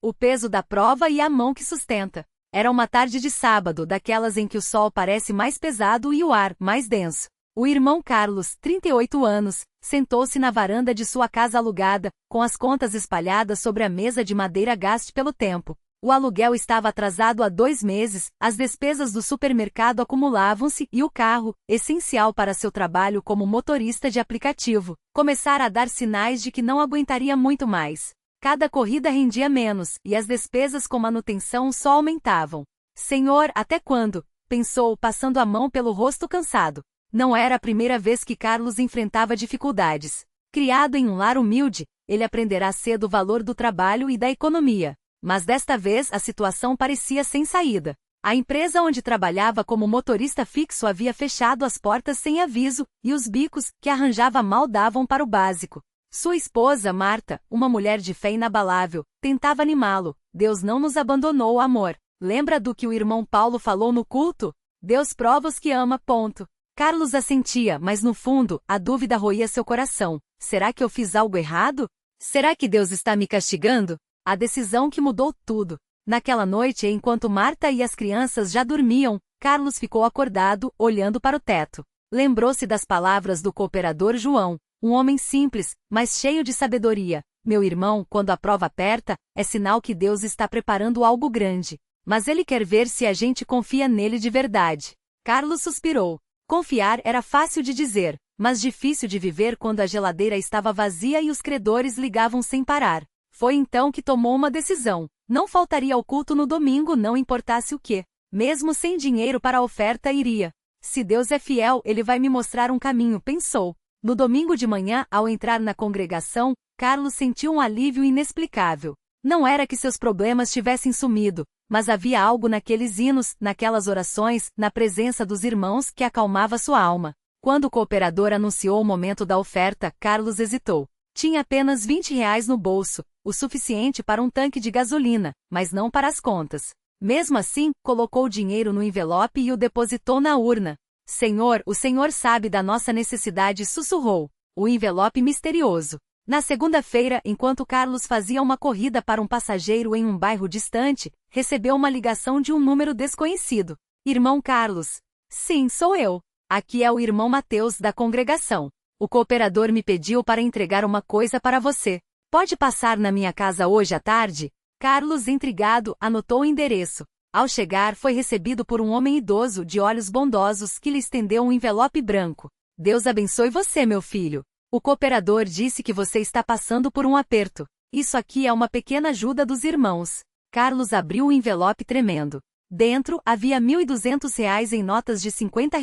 o peso da prova e a mão que sustenta. Era uma tarde de sábado, daquelas em que o sol parece mais pesado e o ar mais denso. O irmão Carlos, 38 anos, sentou-se na varanda de sua casa alugada, com as contas espalhadas sobre a mesa de madeira gaste pelo tempo. O aluguel estava atrasado há 2 meses, as despesas do supermercado acumulavam-se e o carro, essencial para seu trabalho como motorista de aplicativo, começara a dar sinais de que não aguentaria muito mais. Cada corrida rendia menos, e as despesas com manutenção só aumentavam. Senhor, até quando? Pensou, passando a mão pelo rosto cansado. Não era a primeira vez que Carlos enfrentava dificuldades. Criado em um lar humilde, ele aprenderá cedo o valor do trabalho e da economia. Mas desta vez a situação parecia sem saída. A empresa onde trabalhava como motorista fixo havia fechado as portas sem aviso, e os bicos, que arranjava mal davam para o básico. Sua esposa, Marta, uma mulher de fé inabalável, tentava animá-lo. Deus não nos abandonou, amor. Lembra do que o irmão Paulo falou no culto? Deus prova os que ama, ponto. Carlos assentia, mas no fundo, a dúvida roía seu coração. Será que eu fiz algo errado? Será que Deus está me castigando? A decisão que mudou tudo. Naquela noite, enquanto Marta e as crianças já dormiam, Carlos ficou acordado, olhando para o teto. Lembrou-se das palavras do cooperador João, um homem simples, mas cheio de sabedoria. Meu irmão, quando a prova aperta, é sinal que Deus está preparando algo grande. Mas ele quer ver se a gente confia nele de verdade. Carlos suspirou. Confiar era fácil de dizer, mas difícil de viver quando a geladeira estava vazia e os credores ligavam sem parar. Foi então que tomou uma decisão. Não faltaria ao culto no domingo, não importasse o que. Mesmo sem dinheiro para a oferta, iria. Se Deus é fiel, ele vai me mostrar um caminho, pensou. No domingo de manhã, ao entrar na congregação, Carlos sentiu um alívio inexplicável. Não era que seus problemas tivessem sumido, mas havia algo naqueles hinos, naquelas orações, na presença dos irmãos que acalmava sua alma. Quando o cooperador anunciou o momento da oferta, Carlos hesitou. Tinha apenas R$ 20 no bolso, o suficiente para um tanque de gasolina, mas não para as contas. Mesmo assim, colocou o dinheiro no envelope e o depositou na urna. Senhor, o Senhor sabe da nossa necessidade, sussurrou. O envelope misterioso. Na segunda-feira, enquanto Carlos fazia uma corrida para um passageiro em um bairro distante, recebeu uma ligação de um número desconhecido. Irmão Carlos. Sim, sou eu. Aqui é o irmão Mateus da congregação. O cooperador me pediu para entregar uma coisa para você. Pode passar na minha casa hoje à tarde? Carlos, intrigado, anotou o endereço. Ao chegar, foi recebido por um homem idoso de olhos bondosos que lhe estendeu um envelope branco. Deus abençoe você, meu filho. O cooperador disse que você está passando por um aperto. Isso aqui é uma pequena ajuda dos irmãos. Carlos abriu o envelope tremendo. Dentro, havia R$ 1.200 em notas de R$ 50,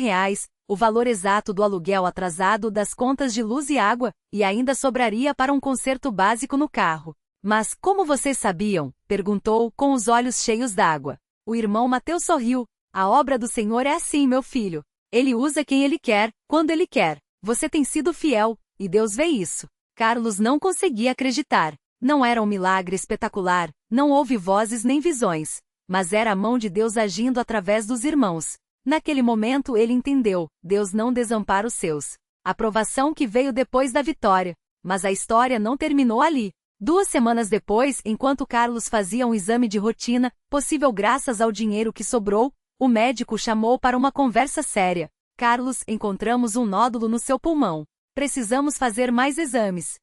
o valor exato do aluguel atrasado das contas de luz e água, e ainda sobraria para um conserto básico no carro. Mas, como vocês sabiam? Perguntou, com os olhos cheios d'água. O irmão Mateus sorriu. A obra do Senhor é assim, meu filho. Ele usa quem ele quer, quando ele quer. Você tem sido fiel, e Deus vê isso. Carlos não conseguia acreditar. Não era um milagre espetacular, não houve vozes nem visões. Mas era a mão de Deus agindo através dos irmãos. Naquele momento ele entendeu, Deus não desampara os seus. A provação que veio depois da vitória. Mas a história não terminou ali. 2 semanas depois, enquanto Carlos fazia um exame de rotina, possível graças ao dinheiro que sobrou, o médico chamou para uma conversa séria. Carlos, encontramos um nódulo no seu pulmão. Precisamos fazer mais exames.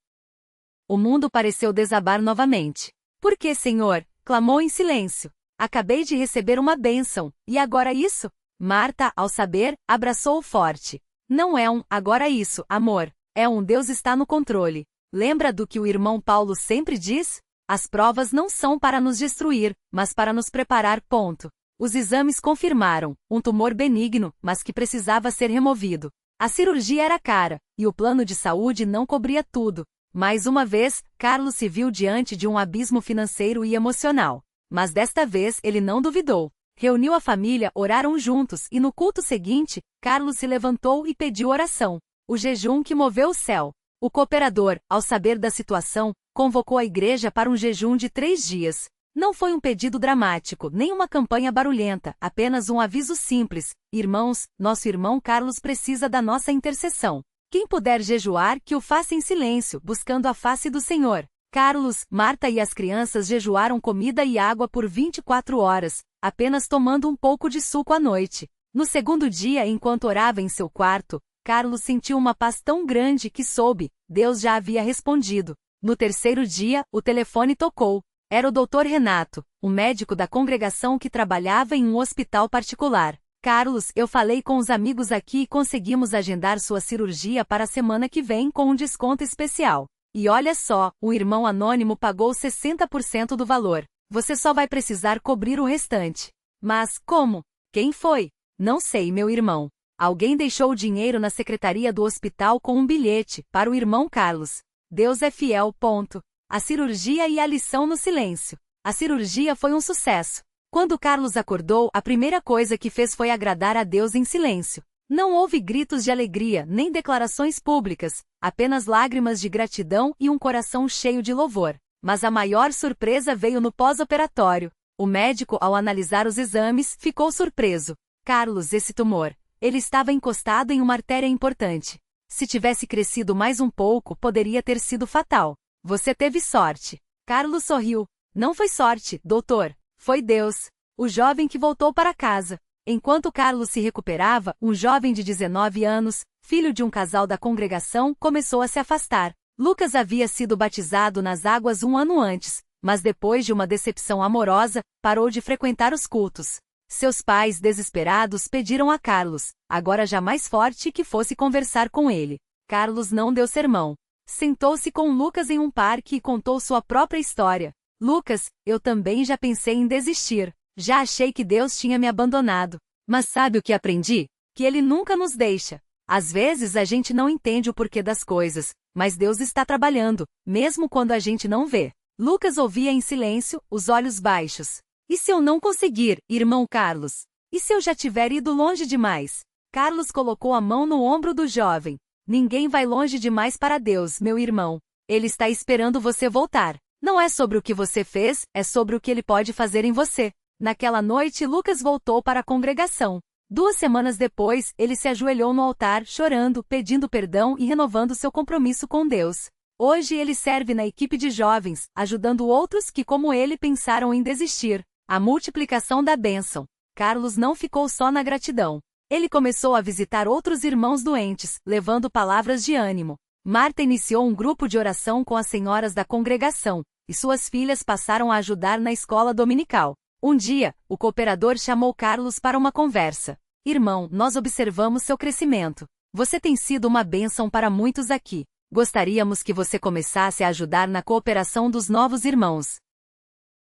O mundo pareceu desabar novamente. Por que, Senhor? Clamou em silêncio. Acabei de receber uma bênção, e agora isso? Marta, ao saber, abraçou-o forte. Não é um, agora isso, amor. É um, Deus está no controle. Lembra do que o irmão Paulo sempre diz? As provas não são para nos destruir, mas para nos preparar, ponto. Os exames confirmaram, um tumor benigno, mas que precisava ser removido. A cirurgia era cara, e o plano de saúde não cobria tudo. Mais uma vez, Carlos se viu diante de um abismo financeiro e emocional. Mas desta vez ele não duvidou. Reuniu a família, oraram juntos e no culto seguinte, Carlos se levantou e pediu oração. O jejum que moveu o céu. O cooperador, ao saber da situação, convocou a igreja para um jejum de 3 dias. Não foi um pedido dramático, nem uma campanha barulhenta, apenas um aviso simples. Irmãos, nosso irmão Carlos precisa da nossa intercessão. Quem puder jejuar, que o faça em silêncio, buscando a face do Senhor. Carlos, Marta e as crianças jejuaram comida e água por 24 horas, apenas tomando um pouco de suco à noite. No segundo dia, enquanto orava em seu quarto, Carlos sentiu uma paz tão grande que soube, Deus já havia respondido. No terceiro dia, o telefone tocou. Era o Dr. Renato, um médico da congregação que trabalhava em um hospital particular. Carlos, eu falei com os amigos aqui e conseguimos agendar sua cirurgia para a semana que vem com um desconto especial. E olha só, o irmão anônimo pagou 60% do valor. Você só vai precisar cobrir o restante. Mas, como? Quem foi? Não sei, meu irmão. Alguém deixou o dinheiro na secretaria do hospital com um bilhete, para o irmão Carlos. Deus é fiel. Ponto. A cirurgia e a lição no silêncio. A cirurgia foi um sucesso. Quando Carlos acordou, a primeira coisa que fez foi agradar a Deus em silêncio. Não houve gritos de alegria, nem declarações públicas, apenas lágrimas de gratidão e um coração cheio de louvor. Mas a maior surpresa veio no pós-operatório. O médico, ao analisar os exames, ficou surpreso. Carlos, esse tumor. Ele estava encostado em uma artéria importante. Se tivesse crescido mais um pouco, poderia ter sido fatal. Você teve sorte. Carlos sorriu. Não foi sorte, doutor. Foi Deus. O jovem que voltou para casa. Enquanto Carlos se recuperava, um jovem de 19 anos, filho de um casal da congregação, começou a se afastar. Lucas havia sido batizado nas águas um ano antes, mas depois de uma decepção amorosa, parou de frequentar os cultos. Seus pais, desesperados, pediram a Carlos, agora já mais forte, que fosse conversar com ele. Carlos não deu sermão. Sentou-se com Lucas em um parque e contou sua própria história. Lucas, eu também já pensei em desistir. Já achei que Deus tinha me abandonado. Mas sabe o que aprendi? Que Ele nunca nos deixa. Às vezes a gente não entende o porquê das coisas, mas Deus está trabalhando, mesmo quando a gente não vê. Lucas ouvia em silêncio, os olhos baixos. E se eu não conseguir, irmão Carlos? E se eu já tiver ido longe demais? Carlos colocou a mão no ombro do jovem. Ninguém vai longe demais para Deus, meu irmão. Ele está esperando você voltar. Não é sobre o que você fez, é sobre o que Ele pode fazer em você. Naquela noite, Lucas voltou para a congregação. 2 semanas depois, ele se ajoelhou no altar, chorando, pedindo perdão e renovando seu compromisso com Deus. Hoje ele serve na equipe de jovens, ajudando outros que, como ele, pensaram em desistir. A multiplicação da bênção. Carlos não ficou só na gratidão. Ele começou a visitar outros irmãos doentes, levando palavras de ânimo. Marta iniciou um grupo de oração com as senhoras da congregação, e suas filhas passaram a ajudar na escola dominical. Um dia, o cooperador chamou Carlos para uma conversa. Irmão, nós observamos seu crescimento. Você tem sido uma bênção para muitos aqui. Gostaríamos que você começasse a ajudar na cooperação dos novos irmãos.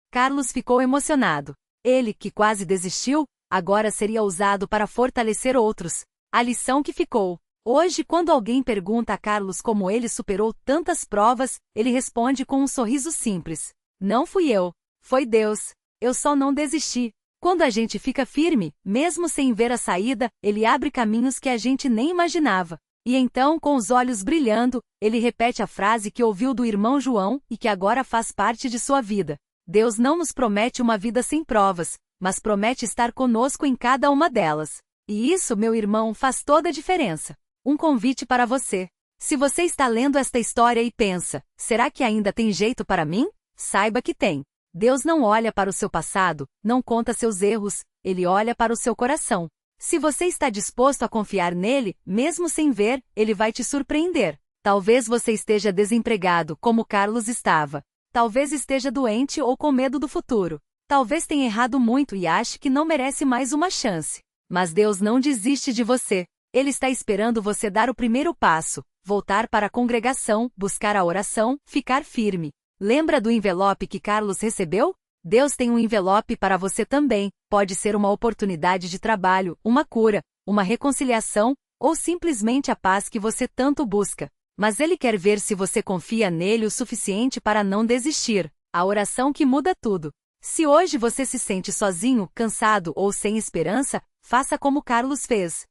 Carlos ficou emocionado. Ele, que quase desistiu, agora seria usado para fortalecer outros. A lição que ficou. Hoje, quando alguém pergunta a Carlos como ele superou tantas provas, ele responde com um sorriso simples. Não fui eu. Foi Deus. Eu só não desisti. Quando a gente fica firme, mesmo sem ver a saída, Ele abre caminhos que a gente nem imaginava. E então, com os olhos brilhando, ele repete a frase que ouviu do irmão João e que agora faz parte de sua vida. Deus não nos promete uma vida sem provas, mas promete estar conosco em cada uma delas. E isso, meu irmão, faz toda a diferença. Um convite para você. Se você está lendo esta história e pensa, será que ainda tem jeito para mim? Saiba que tem. Deus não olha para o seu passado, não conta seus erros, Ele olha para o seu coração. Se você está disposto a confiar nele, mesmo sem ver, ele vai te surpreender. Talvez você esteja desempregado, como Carlos estava. Talvez esteja doente ou com medo do futuro. Talvez tenha errado muito e ache que não merece mais uma chance. Mas Deus não desiste de você. Ele está esperando você dar o primeiro passo, voltar para a congregação, buscar a oração, ficar firme. Lembra do envelope que Carlos recebeu? Deus tem um envelope para você também. Pode ser uma oportunidade de trabalho, uma cura, uma reconciliação, ou simplesmente a paz que você tanto busca. Mas Ele quer ver se você confia nele o suficiente para não desistir. A oração que muda tudo. Se hoje você se sente sozinho, cansado ou sem esperança, faça como Carlos fez.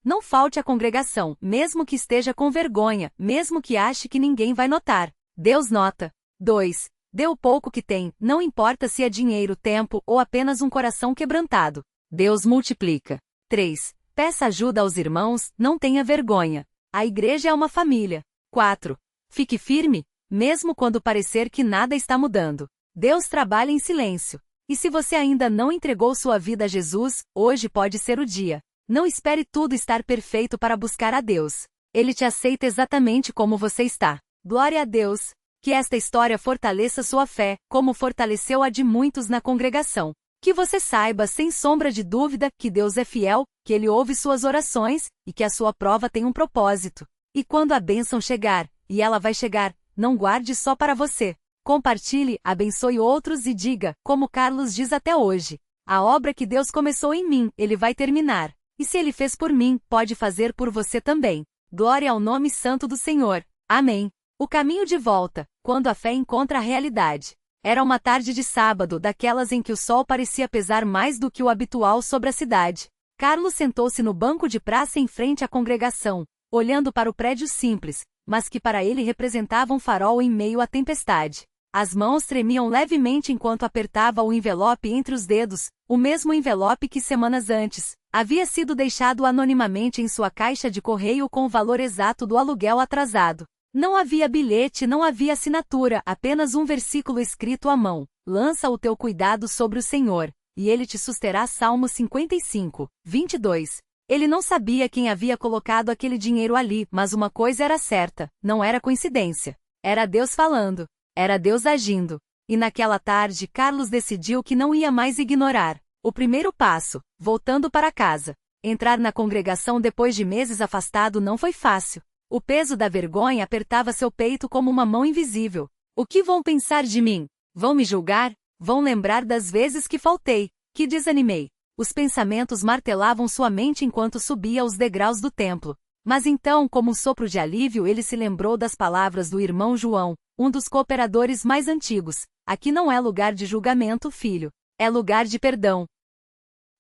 Não falte à congregação, mesmo que esteja com vergonha, mesmo que ache que ninguém vai notar. Deus nota. 2. Dê o pouco que tem, não importa se é dinheiro, tempo ou apenas um coração quebrantado. Deus multiplica. 3. Peça ajuda aos irmãos, não tenha vergonha. A igreja é uma família. 4. Fique firme, mesmo quando parecer que nada está mudando. Deus trabalha em silêncio. E se você ainda não entregou sua vida a Jesus, hoje pode ser o dia. Não espere tudo estar perfeito para buscar a Deus. Ele te aceita exatamente como você está. Glória a Deus! Que esta história fortaleça sua fé, como fortaleceu a de muitos na congregação. Que você saiba sem sombra de dúvida que Deus é fiel, que Ele ouve suas orações, e que a sua prova tem um propósito. E quando a bênção chegar, e ela vai chegar, não guarde só para você. Compartilhe, abençoe outros e diga, como Carlos diz até hoje: a obra que Deus começou em mim, Ele vai terminar. E se Ele fez por mim, pode fazer por você também. Glória ao nome santo do Senhor. Amém. O caminho de volta, quando a fé encontra a realidade. Era uma tarde de sábado, daquelas em que o sol parecia pesar mais do que o habitual sobre a cidade. Carlos sentou-se no banco de praça em frente à congregação, olhando para o prédio simples, mas que para ele representava um farol em meio à tempestade. As mãos tremiam levemente enquanto apertava o envelope entre os dedos, o mesmo envelope que semanas antes havia sido deixado anonimamente em sua caixa de correio com o valor exato do aluguel atrasado. Não havia bilhete, não havia assinatura, apenas um versículo escrito à mão: lança o teu cuidado sobre o Senhor, e Ele te susterá. Salmo 55, 22. Ele não sabia quem havia colocado aquele dinheiro ali, mas uma coisa era certa, não era coincidência. Era Deus falando. Era Deus agindo. E naquela tarde Carlos decidiu que não ia mais ignorar o primeiro passo, voltando para casa. Entrar na congregação depois de meses afastado não foi fácil. O peso da vergonha apertava seu peito como uma mão invisível. O que vão pensar de mim? Vão me julgar? Vão lembrar das vezes que faltei, que desanimei? Os pensamentos martelavam sua mente enquanto subia os degraus do templo. Mas então, como um sopro de alívio, ele se lembrou das palavras do irmão João, um dos cooperadores mais antigos: aqui não é lugar de julgamento, filho. É lugar de perdão.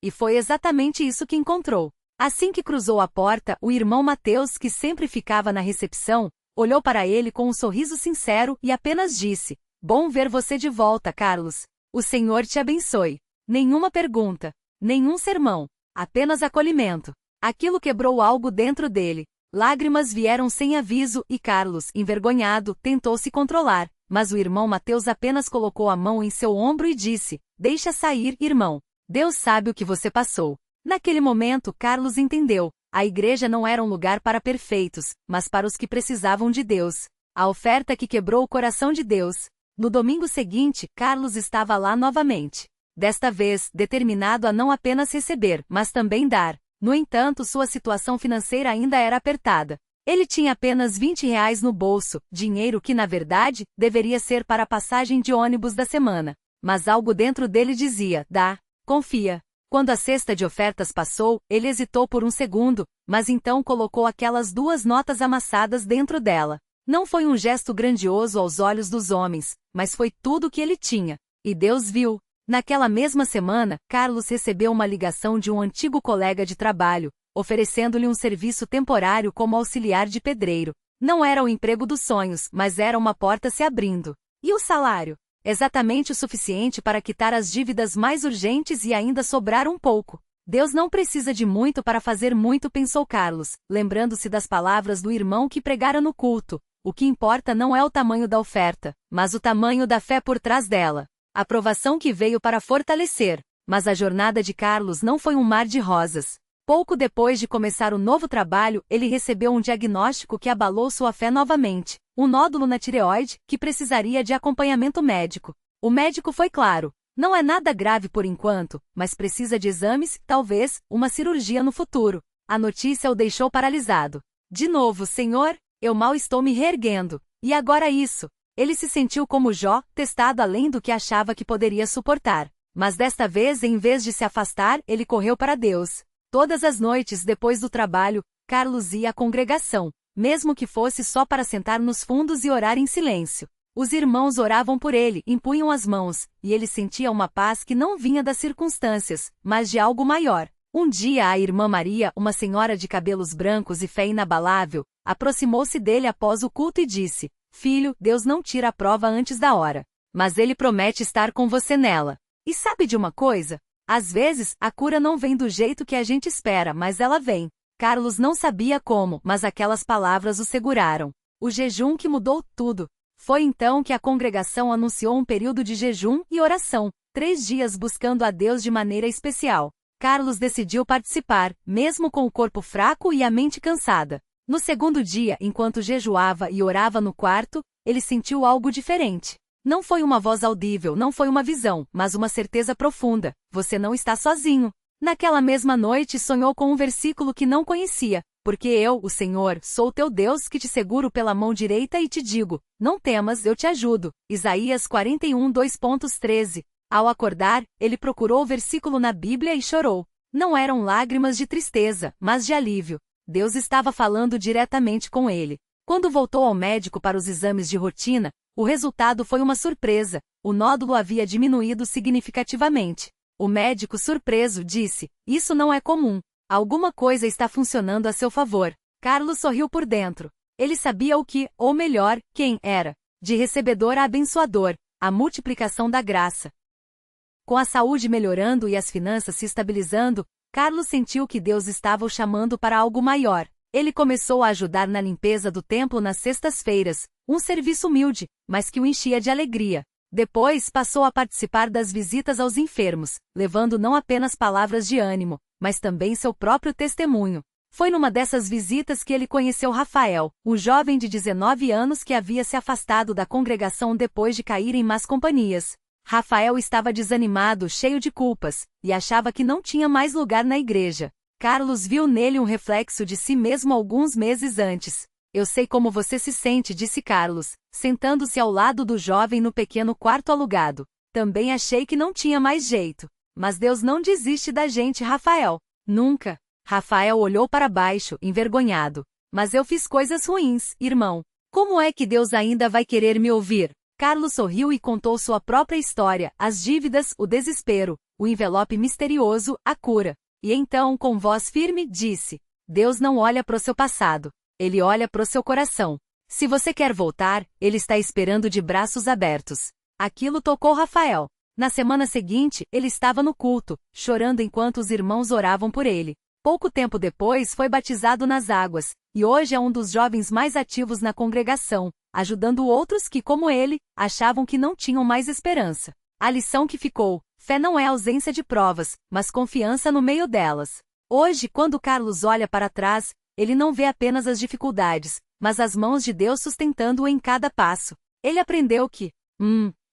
E foi exatamente isso que encontrou. Assim que cruzou a porta, o irmão Mateus, que sempre ficava na recepção, olhou para ele com um sorriso sincero e apenas disse: bom ver você de volta, Carlos. O Senhor te abençoe. Nenhuma pergunta, nenhum sermão, apenas acolhimento. Aquilo quebrou algo dentro dele. Lágrimas vieram sem aviso e Carlos, envergonhado, tentou se controlar, mas o irmão Mateus apenas colocou a mão em seu ombro e disse: deixa sair, irmão. Deus sabe o que você passou. Naquele momento, Carlos entendeu. A igreja não era um lugar para perfeitos, mas para os que precisavam de Deus. A oferta que quebrou o coração de Deus. No domingo seguinte, Carlos estava lá novamente. Desta vez, determinado a não apenas receber, mas também dar. No entanto, sua situação financeira ainda era apertada. Ele tinha apenas R$ 20 no bolso, dinheiro que, na verdade, deveria ser para a passagem de ônibus da semana. Mas algo dentro dele dizia: dá, confia. Quando a cesta de ofertas passou, ele hesitou por um segundo, mas então colocou aquelas 2 notas amassadas dentro dela. Não foi um gesto grandioso aos olhos dos homens, mas foi tudo o que ele tinha. E Deus viu. Naquela mesma semana, Carlos recebeu uma ligação de um antigo colega de trabalho, oferecendo-lhe um serviço temporário como auxiliar de pedreiro. Não era o emprego dos sonhos, mas era uma porta se abrindo. E o salário? Exatamente o suficiente para quitar as dívidas mais urgentes e ainda sobrar um pouco. Deus não precisa de muito para fazer muito, pensou Carlos, lembrando-se das palavras do irmão que pregara no culto. O que importa não é o tamanho da oferta, mas o tamanho da fé por trás dela. A provação que veio para fortalecer. Mas a jornada de Carlos não foi um mar de rosas. Pouco depois de começar o novo trabalho, ele recebeu um diagnóstico que abalou sua fé novamente. Um nódulo na tireoide, que precisaria de acompanhamento médico. O médico foi claro: não é nada grave por enquanto, mas precisa de exames, talvez, uma cirurgia no futuro. A notícia o deixou paralisado. De novo, Senhor, eu mal estou me reerguendo. E agora isso? Ele se sentiu como Jó, testado além do que achava que poderia suportar. Mas desta vez, em vez de se afastar, ele correu para Deus. Todas as noites depois do trabalho, Carlos ia à congregação, mesmo que fosse só para sentar nos fundos e orar em silêncio. Os irmãos oravam por ele, impunham as mãos, e ele sentia uma paz que não vinha das circunstâncias, mas de algo maior. Um dia a irmã Maria, uma senhora de cabelos brancos e fé inabalável, aproximou-se dele após o culto e disse: Filho, Deus não tira a prova antes da hora, mas Ele promete estar com você nela. E sabe de uma coisa? Às vezes, a cura não vem do jeito que a gente espera, mas ela vem. Carlos não sabia como, mas aquelas palavras o seguraram. O jejum que mudou tudo. Foi então que a congregação anunciou um período de jejum e oração, 3 dias buscando a Deus de maneira especial. Carlos decidiu participar, mesmo com o corpo fraco e a mente cansada. No segundo dia, enquanto jejuava e orava no quarto, ele sentiu algo diferente. Não foi uma voz audível, não foi uma visão, mas uma certeza profunda: você não está sozinho. Naquela mesma noite sonhou com um versículo que não conhecia: porque eu, o Senhor, sou teu Deus que te seguro pela mão direita e te digo, não temas, eu te ajudo. Isaías 41, 2.13. Ao acordar, ele procurou o versículo na Bíblia e chorou. Não eram lágrimas de tristeza, mas de alívio. Deus estava falando diretamente com ele. Quando voltou ao médico para os exames de rotina, o resultado foi uma surpresa: o nódulo havia diminuído significativamente. O médico, surpreso, disse: isso não é comum. Alguma coisa está funcionando a seu favor. Carlos sorriu por dentro. Ele sabia o que, ou melhor, quem era. De recebedor a abençoador, a multiplicação da graça. Com a saúde melhorando e as finanças se estabilizando, Carlos sentiu que Deus estava o chamando para algo maior. Ele começou a ajudar na limpeza do templo nas sextas-feiras, um serviço humilde, mas que o enchia de alegria. Depois passou a participar das visitas aos enfermos, levando não apenas palavras de ânimo, mas também seu próprio testemunho. Foi numa dessas visitas que ele conheceu Rafael, o jovem de 19 anos que havia se afastado da congregação depois de cair em más companhias. Rafael estava desanimado, cheio de culpas, e achava que não tinha mais lugar na igreja. Carlos viu nele um reflexo de si mesmo alguns meses antes. Eu sei como você se sente, disse Carlos, sentando-se ao lado do jovem no pequeno quarto alugado. Também achei que não tinha mais jeito. Mas Deus não desiste da gente, Rafael. Nunca. Rafael olhou para baixo, envergonhado. Mas eu fiz coisas ruins, irmão. Como é que Deus ainda vai querer me ouvir? Carlos sorriu e contou sua própria história, as dívidas, o desespero, o envelope misterioso, a cura. E então, com voz firme, disse: Deus não olha para o seu passado. Ele olha para o seu coração. Se você quer voltar, Ele está esperando de braços abertos. Aquilo tocou Rafael. Na semana seguinte, ele estava no culto, chorando enquanto os irmãos oravam por ele. Pouco tempo depois foi batizado nas águas, e hoje é um dos jovens mais ativos na congregação, ajudando outros que, como ele, achavam que não tinham mais esperança. A lição que ficou: fé não é ausência de provas, mas confiança no meio delas. Hoje, quando Carlos olha para trás, ele não vê apenas as dificuldades, mas as mãos de Deus sustentando-o em cada passo. Ele aprendeu que,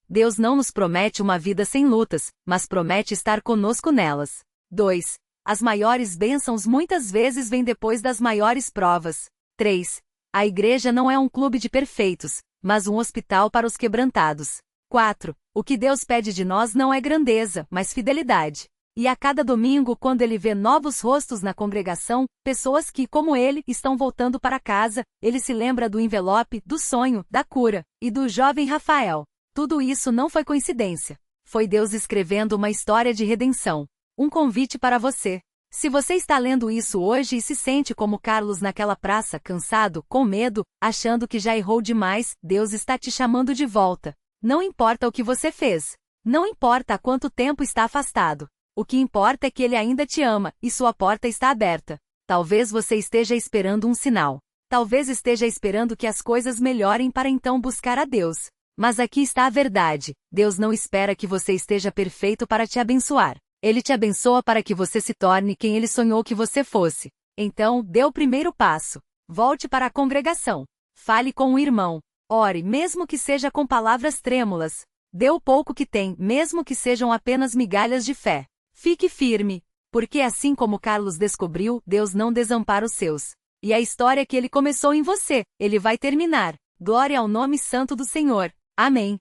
Deus não nos promete uma vida sem lutas, mas promete estar conosco nelas. 2. As maiores bênçãos muitas vezes vêm depois das maiores provas. 3. A igreja não é um clube de perfeitos, mas um hospital para os quebrantados. 4. O que Deus pede de nós não é grandeza, mas fidelidade. E a cada domingo, quando ele vê novos rostos na congregação, pessoas que, como ele, estão voltando para casa, ele se lembra do envelope, do sonho, da cura, e do jovem Rafael. Tudo isso não foi coincidência. Foi Deus escrevendo uma história de redenção. Um convite para você. Se você está lendo isso hoje e se sente como Carlos naquela praça, cansado, com medo, achando que já errou demais, Deus está te chamando de volta. Não importa o que você fez. Não importa há quanto tempo está afastado. O que importa é que Ele ainda te ama, e sua porta está aberta. Talvez você esteja esperando um sinal. Talvez esteja esperando que as coisas melhorem para então buscar a Deus. Mas aqui está a verdade: Deus não espera que você esteja perfeito para te abençoar. Ele te abençoa para que você se torne quem Ele sonhou que você fosse. Então, dê o primeiro passo. Volte para a congregação. Fale com o irmão. Ore, mesmo que seja com palavras trêmulas. Dê o pouco que tem, mesmo que sejam apenas migalhas de fé. Fique firme, porque assim como Carlos descobriu, Deus não desampara os seus. E a história que Ele começou em você, Ele vai terminar. Glória ao nome santo do Senhor. Amém.